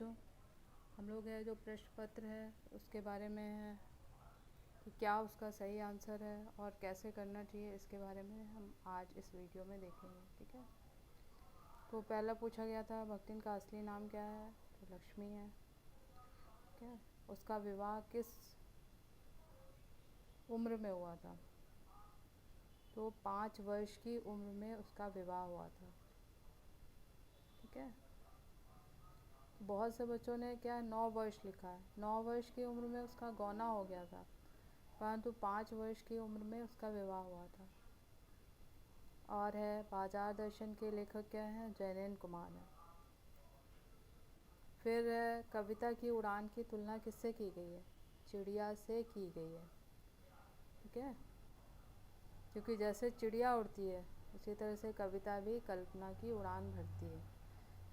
बच्चों, हम लोग है जो प्रश्न पत्र है उसके बारे में है कि क्या उसका सही आंसर है और कैसे करना चाहिए, इसके बारे में हम आज इस वीडियो में देखेंगे। ठीक है। तो पहला पूछा गया था भक्तिन का असली नाम क्या है, तो लक्ष्मी है। ठीक है। उसका विवाह किस उम्र में हुआ था, तो 5 वर्ष की उम्र में उसका विवाह हुआ था। ठीक है। बहुत से बच्चों ने क्या 9 वर्ष लिखा है। 9 वर्ष की उम्र में उसका गौना हो गया था, परंतु 5 वर्ष की उम्र में उसका विवाह हुआ था। और है बाजार दर्शन के लेखक क्या हैं, जयनेन्द्र कुमार है। फिर है कविता की उड़ान की तुलना किससे की गई है, चिड़िया से की गई है। ठीक है। क्योंकि जैसे चिड़िया उड़ती है उसी तरह से कविता भी कल्पना की उड़ान भरती है।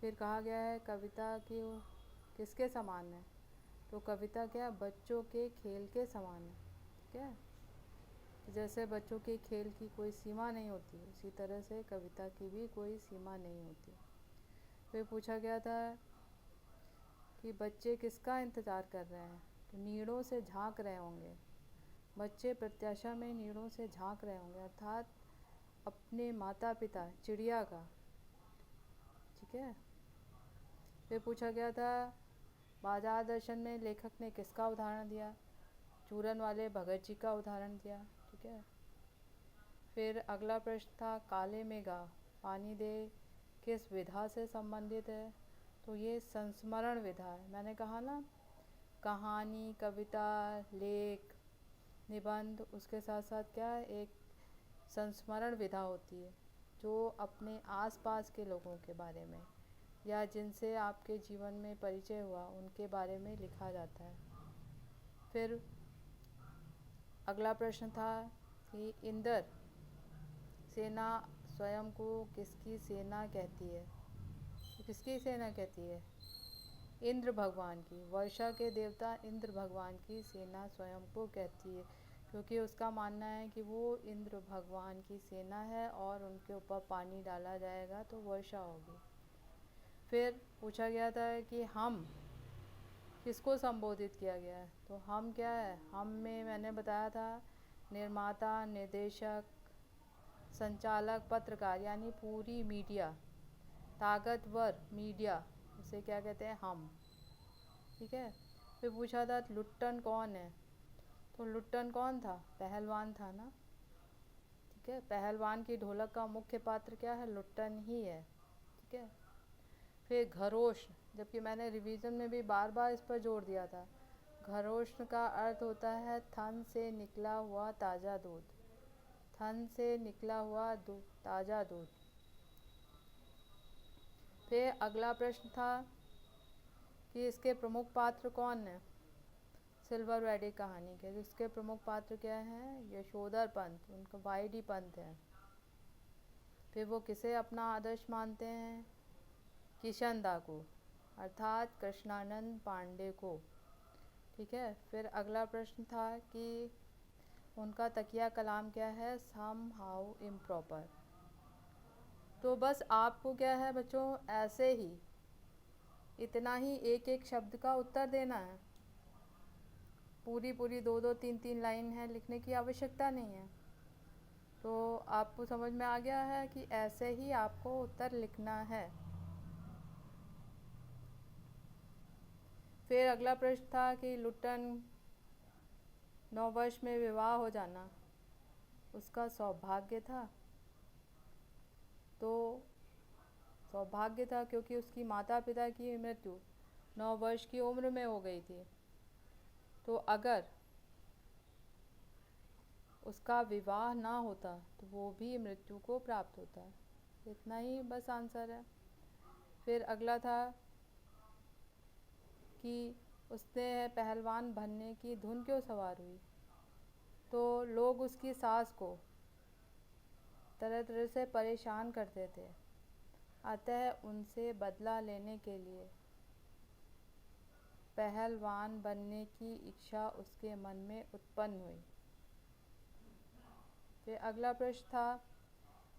फिर कहा गया है कविता की किसके समान है, तो कविता क्या बच्चों के खेल के समान है। ठीक है। जैसे बच्चों के खेल की कोई सीमा नहीं होती, उसी तरह से कविता की भी कोई सीमा नहीं होती। फिर पूछा गया था कि बच्चे किसका इंतज़ार कर रहे हैं, तो नीड़ों से झांक रहे होंगे। बच्चे प्रत्याशा में नीड़ों से झांक रहे होंगे, अर्थात अपने माता पिता चिड़िया का। ठीक है। फिर पूछा गया था बाजार दर्शन में लेखक ने किसका उदाहरण दिया, चूरन वाले भगत जी का उदाहरण दिया। ठीक है। फिर अगला प्रश्न था काले में गा पानी दे किस विधा से संबंधित है, तो ये संस्मरण विधा है। मैंने कहा ना, कहानी, कविता, लेख, निबंध, उसके साथ साथ क्या है एक संस्मरण विधा होती है, जो अपने आसपास के लोगों के बारे में या जिनसे आपके जीवन में परिचय हुआ उनके बारे में लिखा जाता है। फिर अगला प्रश्न था कि इंद्र सेना स्वयं को किसकी सेना कहती है, तो किसकी सेना कहती है, इंद्र भगवान की। वर्षा के देवता इंद्र भगवान की सेना स्वयं को कहती है, क्योंकि उसका मानना है कि वो इंद्र भगवान की सेना है और उनके ऊपर पानी डाला जाएगा तो वर्षा होगी। फिर पूछा गया था कि हम किसको संबोधित किया गया है, तो हम क्या है, हम में मैंने बताया था निर्माता, निर्देशक, संचालक, पत्रकार, यानी पूरी मीडिया, ताकतवर मीडिया, उसे क्या कहते हैं, हम। ठीक है। फिर पूछा था लुट्टन कौन है, तो लुट्टन कौन था, पहलवान था ना। ठीक है। पहलवान की ढोलक का मुख्य पात्र क्या है, लुट्टन ही है। ठीक है। फिर खरोश, जबकि मैंने रिवीजन में भी बार बार इस पर जोर दिया था, खरोश का अर्थ होता है थन से निकला हुआ ताज़ा दूध, थन से निकला हुआ ताज़ा दूध। फिर अगला प्रश्न था कि इसके प्रमुख पात्र कौन है, सिल्वर वैली कहानी के जिसके प्रमुख पात्र क्या हैं, यशोधर पंत, उनका वाईडी पंत है। फिर वो किसे अपना आदर्श मानते हैं, किशन दा को, अर्थात कृष्णानंद पांडे को। ठीक है। फिर अगला प्रश्न था कि उनका तकिया कलाम क्या है, सम हाउ इम्प्रॉपर। तो बस आपको क्या है बच्चों, ऐसे ही इतना ही एक एक शब्द का उत्तर देना है, पूरी पूरी 2-2 3-3 लाइन है लिखने की आवश्यकता नहीं है। तो आपको समझ में आ गया है कि ऐसे ही आपको उत्तर लिखना है। फिर अगला प्रश्न था कि लुट्टन 9 वर्ष में विवाह हो जाना उसका सौभाग्य था, तो सौभाग्य था क्योंकि उसकी माता पिता की मृत्यु 9 वर्ष की उम्र में हो गई थी। तो अगर उसका विवाह ना होता तो वो भी मृत्यु को प्राप्त होता। इतना ही बस आंसर है। फिर अगला था कि उसने पहलवान बनने की धुन क्यों सवार हुई, तो लोग उसकी सास को तरह तरह से परेशान करते थे, अतः उनसे बदला लेने के लिए पहलवान बनने की इच्छा उसके मन में उत्पन्न हुई। फिर अगला प्रश्न था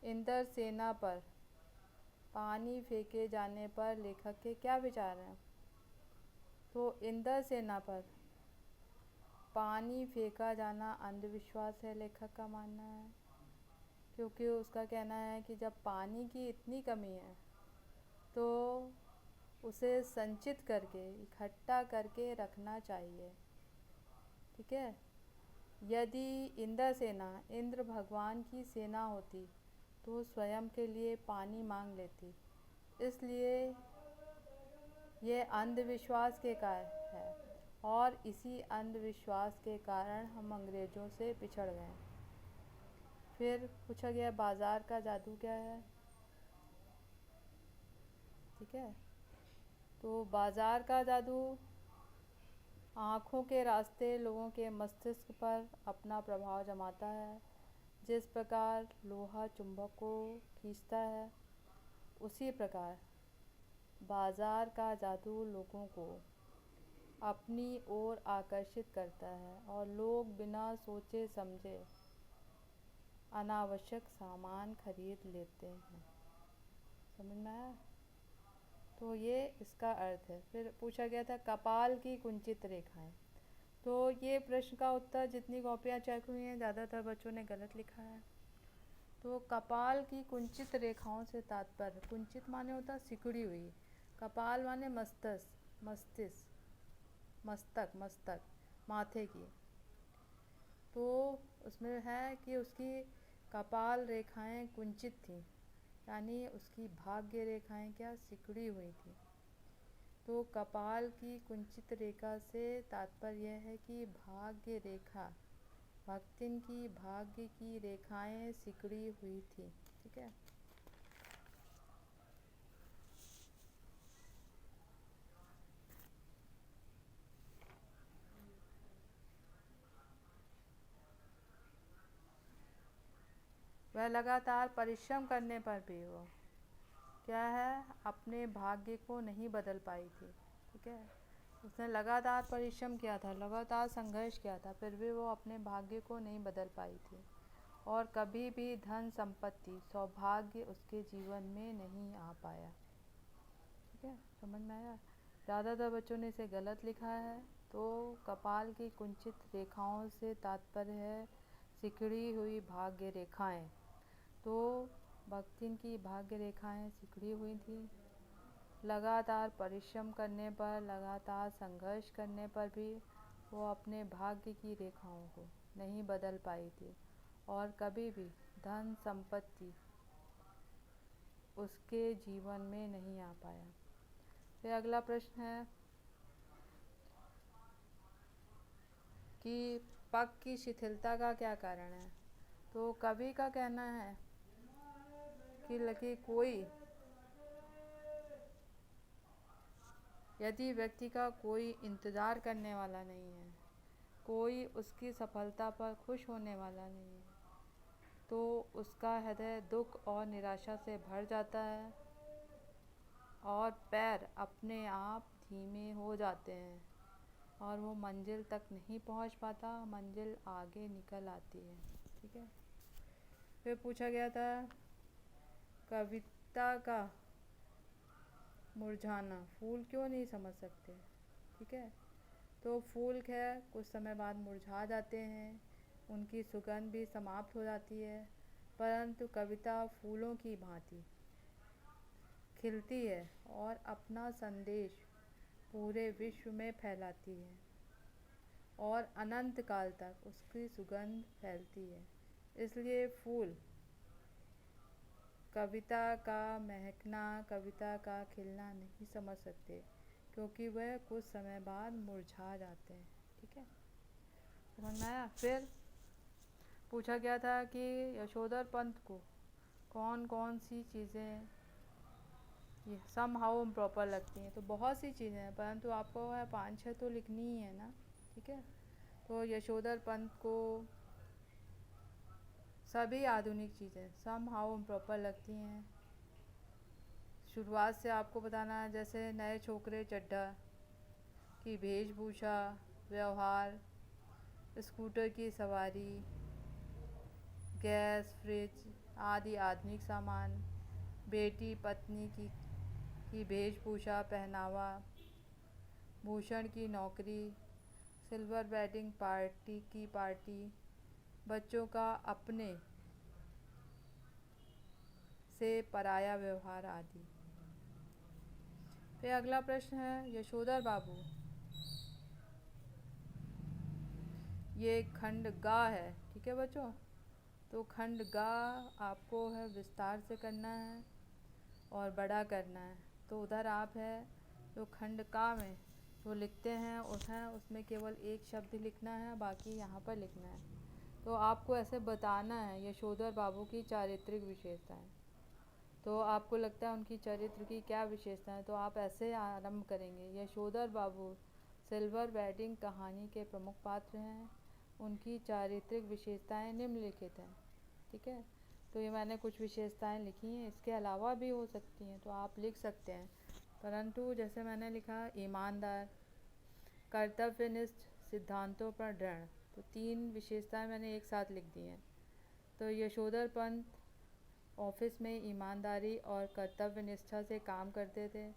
इंद्र सेना पर पानी फेंके जाने पर लेखक के क्या विचार हैं, तो इंद्र सेना पर पानी फेंका जाना अंधविश्वास है, लेखक का मानना है। क्योंकि उसका कहना है कि जब पानी की इतनी कमी है तो उसे संचित करके इकट्ठा करके रखना चाहिए। ठीक है। यदि इंद्र सेना इंद्र भगवान की सेना होती तो स्वयं के लिए पानी मांग लेती। इसलिए ये अंधविश्वास के कारण है और इसी अंधविश्वास के कारण हम अंग्रेज़ों से पिछड़ गए। फिर पूछा गया बाजार का जादू क्या है। ठीक है। तो बाजार का जादू आँखों के रास्ते लोगों के मस्तिष्क पर अपना प्रभाव जमाता है। जिस प्रकार लोहा चुंबक को खींचता है, उसी प्रकार बाजार का जादू लोगों को अपनी ओर आकर्षित करता है और लोग बिना सोचे समझे अनावश्यक सामान खरीद लेते हैं। समझ में आया? तो ये इसका अर्थ है। फिर पूछा गया था कपाल की कुंचित रेखाएं। तो ये प्रश्न का उत्तर जितनी कॉपियाँ चेक हुई हैं ज़्यादातर बच्चों ने गलत लिखा है। तो कपाल की कुंचित रेखाओं से तात्पर्य, कुंचित माने होता सिकुड़ी हुई, कपाल माने मस्तिष्क, मस्तक माथे की। तो उसमें है कि उसकी कपाल रेखाएं कुंचित थी, यानी उसकी भाग्य रेखाएं क्या सिकुड़ी हुई थी। तो कपाल की कुंचित रेखा से तात्पर्य यह है कि भाग्य रेखा, भक्तिन की भाग्य की रेखाएं सिकुड़ी हुई थी। ठीक है। वह लगातार परिश्रम करने पर भी वो क्या है, अपने भाग्य को नहीं बदल पाई थी। ठीक है। उसने लगातार परिश्रम किया था, लगातार संघर्ष किया था, फिर भी वो अपने भाग्य को नहीं बदल पाई थी और कभी भी धन संपत्ति सौभाग्य उसके जीवन में नहीं आ पाया। ठीक है। समझ में आया? ज़्यादातर बच्चों ने इसे गलत लिखा है। तो कपाल की कुंचित रेखाओं से तात्पर्य है सिकुड़ी हुई भाग्य रेखाएं। तो भक्तिन की भाग्य रेखाएं सिकुड़ी हुई थी। लगातार परिश्रम करने पर, लगातार संघर्ष करने पर भी वो अपने भाग्य की रेखाओं को नहीं बदल पाई थी और कभी भी धन संपत्ति उसके जीवन में नहीं आ पाया। फिर अगला प्रश्न है कि पग की शिथिलता का क्या कारण है। तो कवि का कहना है कि यदि व्यक्ति का कोई इंतज़ार करने वाला नहीं है, कोई उसकी सफलता पर खुश होने वाला नहीं है, तो उसका हृदय दुख और निराशा से भर जाता है और पैर अपने आप धीमे हो जाते हैं और वो मंजिल तक नहीं पहुंच पाता, मंजिल आगे निकल आती है। ठीक है। फिर पूछा गया था कविता का मुरझाना, फूल क्यों नहीं समझ सकते। ठीक है। तो फूल खैर कुछ समय बाद मुरझा जाते हैं, उनकी सुगंध भी समाप्त हो जाती है, परंतु कविता फूलों की भांति खिलती है और अपना संदेश पूरे विश्व में फैलाती है और अनंत काल तक उसकी सुगंध फैलती है। इसलिए फूल कविता का महकना, कविता का खिलना नहीं समझ सकते, क्योंकि वह कुछ समय बाद मुरझा जाते हैं। ठीक है। समझ में आया? फिर पूछा गया था कि यशोधर पंत को कौन कौन सी चीज़ें ये सम हाउ प्रॉपर लगती हैं। तो बहुत सी चीज़ें हैं, परंतु आपको है 5-6 तो लिखनी ही है ना। ठीक है। तो यशोधर पंत को सभी आधुनिक चीज़ें सम हाउ प्रॉपर लगती हैं। शुरुआत से आपको बताना है, जैसे नए छोकरे चड्ढा की वेशभूषा, व्यवहार, स्कूटर की सवारी, गैस, फ्रिज आदि आधुनिक सामान, बेटी पत्नी की वेशभूषा, पहनावा, भूषण की नौकरी, सिल्वर वेडिंग पार्टी, बच्चों का अपने से पराया व्यवहार आदि। फिर अगला प्रश्न है, यशोधर बाबू, ये खंड गा है, ठीक है बच्चों। तो खंड गा आपको है विस्तार से करना है और बड़ा करना है। तो उधर आप है जो खंड का में जो लिखते हैं उसमें केवल एक शब्द लिखना है, बाकी यहाँ पर लिखना है। तो आपको ऐसे बताना है यशोधर बाबू की चारित्रिक विशेषताएं। तो आपको लगता है उनकी चरित्र की क्या विशेषता है, तो आप ऐसे आरंभ करेंगे, यशोधर बाबू सिल्वर वेडिंग कहानी के प्रमुख पात्र हैं। उनकी चारित्रिक विशेषताएं निम्नलिखित हैं, ठीक है। तो ये मैंने कुछ विशेषताएं लिखी हैं, इसके अलावा भी हो सकती हैं तो आप लिख सकते हैं, परंतु जैसे मैंने लिखा ईमानदार, कर्तव्यनिष्ठ, सिद्धांतों पर दृढ़, तो 3 विशेषताएं मैंने एक साथ लिख दी हैं। तो यशोधर पंत ऑफिस में ईमानदारी और कर्तव्य निष्ठा से काम करते थे।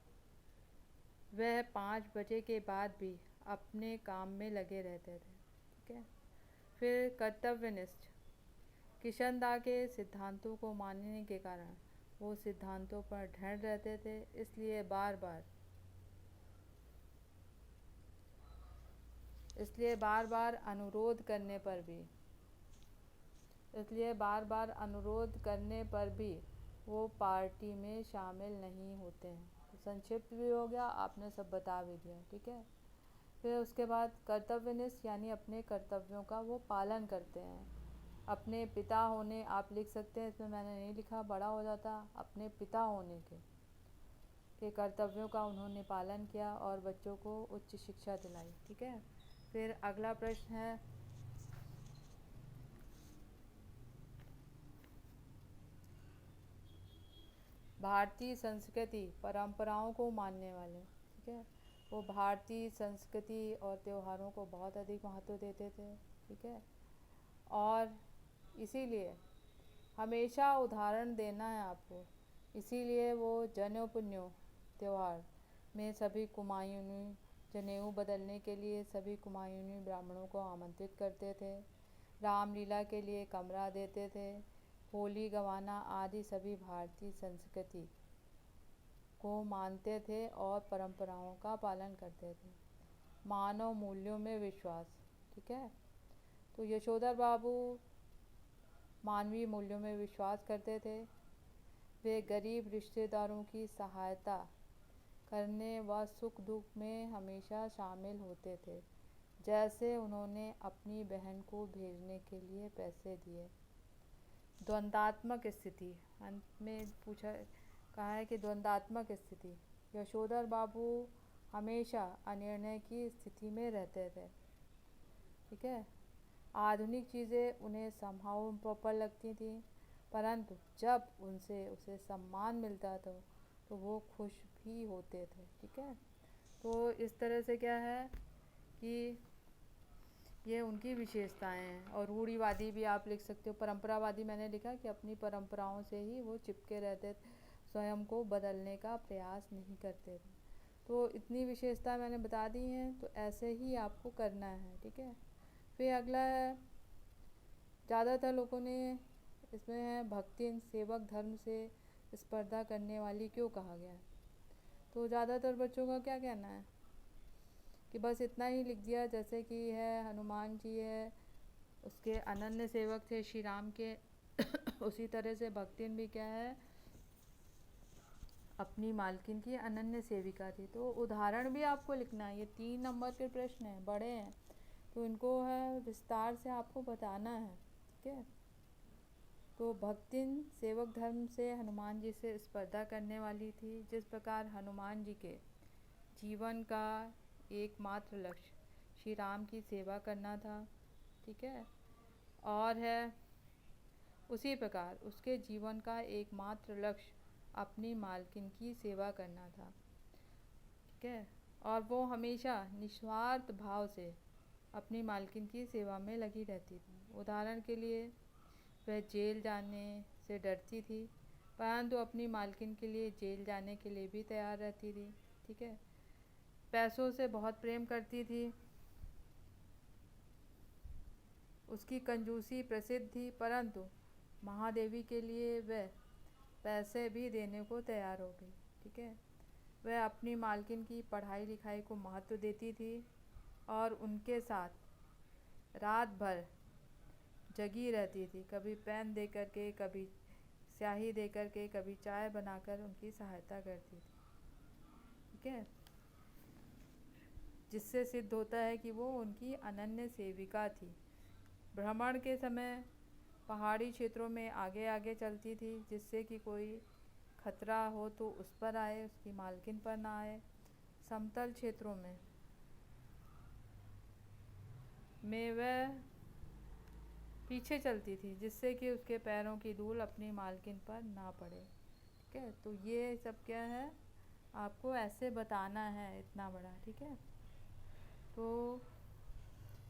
वह 5 बजे के बाद भी अपने काम में लगे रहते थे, ठीक है। फिर कर्तव्यनिष्ठ, किशनदा के सिद्धांतों को मानने के कारण वो सिद्धांतों पर दृढ़ रहते थे, इसलिए बार बार अनुरोध करने पर भी वो पार्टी में शामिल नहीं होते हैं। तो संक्षिप्त भी हो गया, आपने सब बता भी दिया, ठीक है। फिर उसके बाद कर्तव्यनिष्ठ यानी अपने कर्तव्यों का वो पालन करते हैं। अपने पिता होने आप लिख सकते हैं, इसमें मैंने नहीं लिखा, बड़ा हो जाता। अपने पिता होने के कर्तव्यों का उन्होंने पालन किया और बच्चों को उच्च शिक्षा दिलाई, ठीक है। फिर अगला प्रश्न है, भारतीय संस्कृति परंपराओं को मानने वाले, ठीक है। वो भारतीय संस्कृति और त्योहारों को बहुत अधिक महत्व देते थे, ठीक है। और इसीलिए हमेशा उदाहरण देना है आपको, इसीलिए वो जनेऊ पुण्यो त्यौहार में सभी कुमायूनी जनेऊ बदलने के लिए सभी कुमायूनी ब्राह्मणों को आमंत्रित करते थे। रामलीला के लिए कमरा देते थे। होली गंवाना आदि सभी भारतीय संस्कृति को मानते थे और परंपराओं का पालन करते थे। मानव मूल्यों में विश्वास, ठीक है। तो यशोधर बाबू मानवीय मूल्यों में विश्वास करते थे। वे गरीब रिश्तेदारों की सहायता करने व सुख दुख में हमेशा शामिल होते थे, जैसे उन्होंने अपनी बहन को भेजने के लिए पैसे दिए। द्वंद्वात्मक स्थिति, अंत में कहा है कि द्वंद्वात्मक स्थिति, यशोधर बाबू हमेशा अनिर्णय की स्थिति में रहते थे, ठीक है। आधुनिक चीज़ें उन्हें संभाव पर लगती थीं, परंतु जब उसे सम्मान मिलता था तो वो खुश भी होते थे, ठीक है। तो इस तरह से क्या है कि ये उनकी विशेषताएं हैं। और रूढ़िवादी भी आप लिख सकते हो। परंपरावादी मैंने लिखा कि अपनी परंपराओं से ही वो चिपके रहते थे, स्वयं को बदलने का प्रयास नहीं करते थे। तो इतनी विशेषता मैंने बता दी हैं, तो ऐसे ही आपको करना है, ठीक है। फिर अगला है, ज़्यादातर लोगों ने इसमें है भक्ति सेवक धर्म से स्पर्धा करने वाली क्यों कहा गया है। तो ज़्यादातर बच्चों का क्या कहना है कि बस इतना ही लिख दिया, जैसे कि है हनुमान जी है उसके अनन्य सेवक थे श्री राम के उसी तरह से भक्तिन भी क्या है अपनी मालकिन की अनन्य सेविका थी। तो उदाहरण भी आपको लिखना है। ये 3 नंबर के प्रश्न हैं, बड़े हैं, तो इनको है विस्तार से आपको बताना है, ठीक है। तो भक्तिन सेवक धर्म से हनुमान जी से स्पर्धा करने वाली थी। जिस प्रकार हनुमान जी के जीवन का एकमात्र लक्ष्य श्री राम की सेवा करना था, ठीक है, और है उसी प्रकार उसके जीवन का एकमात्र लक्ष्य अपनी मालकिन की सेवा करना था, ठीक है। और वो हमेशा निस्वार्थ भाव से अपनी मालकिन की सेवा में लगी रहती थी। उदाहरण के लिए वह जेल जाने से डरती थी, परंतु अपनी मालकिन के लिए जेल जाने के लिए भी तैयार रहती थी, ठीक है। पैसों से बहुत प्रेम करती थी। उसकी कंजूसी प्रसिद्ध थी, परंतु महादेवी के लिए वह पैसे भी देने को तैयार हो गई। ठीक है, वह अपनी मालकिन की पढ़ाई लिखाई को महत्व देती थी और उनके साथ रात भर जगी रहती थी, कभी पेन दे करके, कभी स्याही दे करके, कभी चाय बनाकर उनकी सहायता करती थी। ठीक है, जिससे सिद्ध होता है कि वो उनकी अनन्य सेविका थी। भ्रमण के समय पहाड़ी क्षेत्रों में आगे आगे चलती थी, जिससे कि कोई खतरा हो तो उस पर आए, उसकी मालकिन पर ना आए। समतल क्षेत्रों में वह पीछे चलती थी, जिससे कि उसके पैरों की धूल अपनी मालकिन पर ना पड़े। ठीक है, तो ये सब क्या है, आपको ऐसे बताना है इतना बड़ा। ठीक है, तो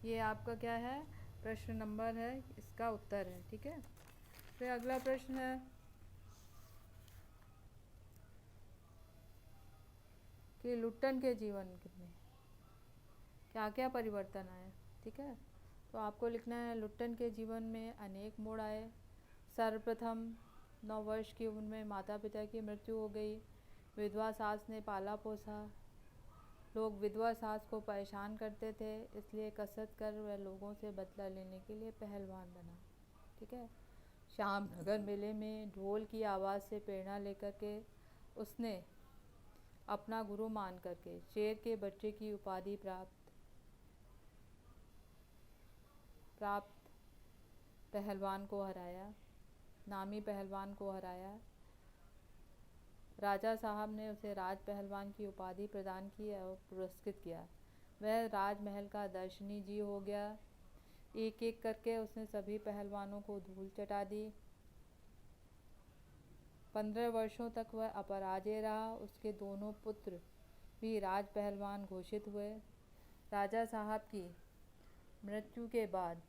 ये आपका क्या है, प्रश्न नंबर है, इसका उत्तर है। ठीक है, फिर अगला प्रश्न है कि लुट्टन के जीवन में क्या क्या परिवर्तन आए। ठीक है, तो आपको लिखना है, लुट्टन के जीवन में अनेक मोड़ आए। सर्वप्रथम 9 वर्ष की उम्र में माता पिता की मृत्यु हो गई। विधवा सास ने पाला पोसा। लोग विधवा सास को परेशान करते थे, इसलिए कसरत कर वह लोगों से बदला लेने के लिए पहलवान बना। ठीक है, श्याम नगर मेले में ढोल की आवाज़ से प्रेरणा लेकर के उसने अपना गुरु मान करके शेर के बच्चे की उपाधि प्राप्त पहलवान को हराया, नामी पहलवान को हराया। राजा साहब ने उसे राज पहलवान की उपाधि प्रदान की और पुरस्कृत किया। वह राजमहल का दर्शनी जी हो गया। एक एक करके उसने सभी पहलवानों को धूल चटा दी। 15 वर्षों तक वह अपराजय रहा। उसके दोनों पुत्र भी राज पहलवान घोषित हुए। राजा साहब की मृत्यु के बाद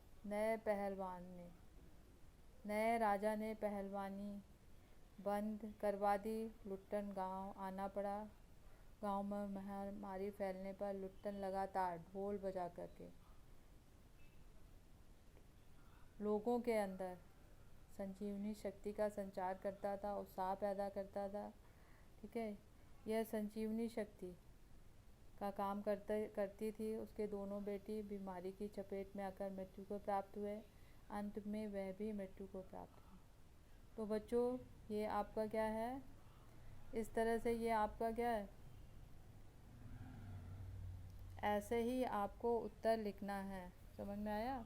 नए राजा ने पहलवानी बंद करवा दी। लुट्टन गांव आना पड़ा। गांव में महामारी फैलने पर लुट्टन लगातार ढोल बजा करके लोगों के अंदर संजीवनी शक्ति का संचार करता था, उत्साह पैदा करता था। ठीक है, यह संजीवनी शक्ति का काम करती थी। उसके दोनों बेटी बीमारी की चपेट में आकर मृत्यु को प्राप्त हुए। अंत में वह भी मृत्यु को प्राप्त हुआ। तो बच्चों, ये आपका क्या है, इस तरह से ये आपका क्या है, ऐसे ही आपको उत्तर लिखना है। समझ में आया?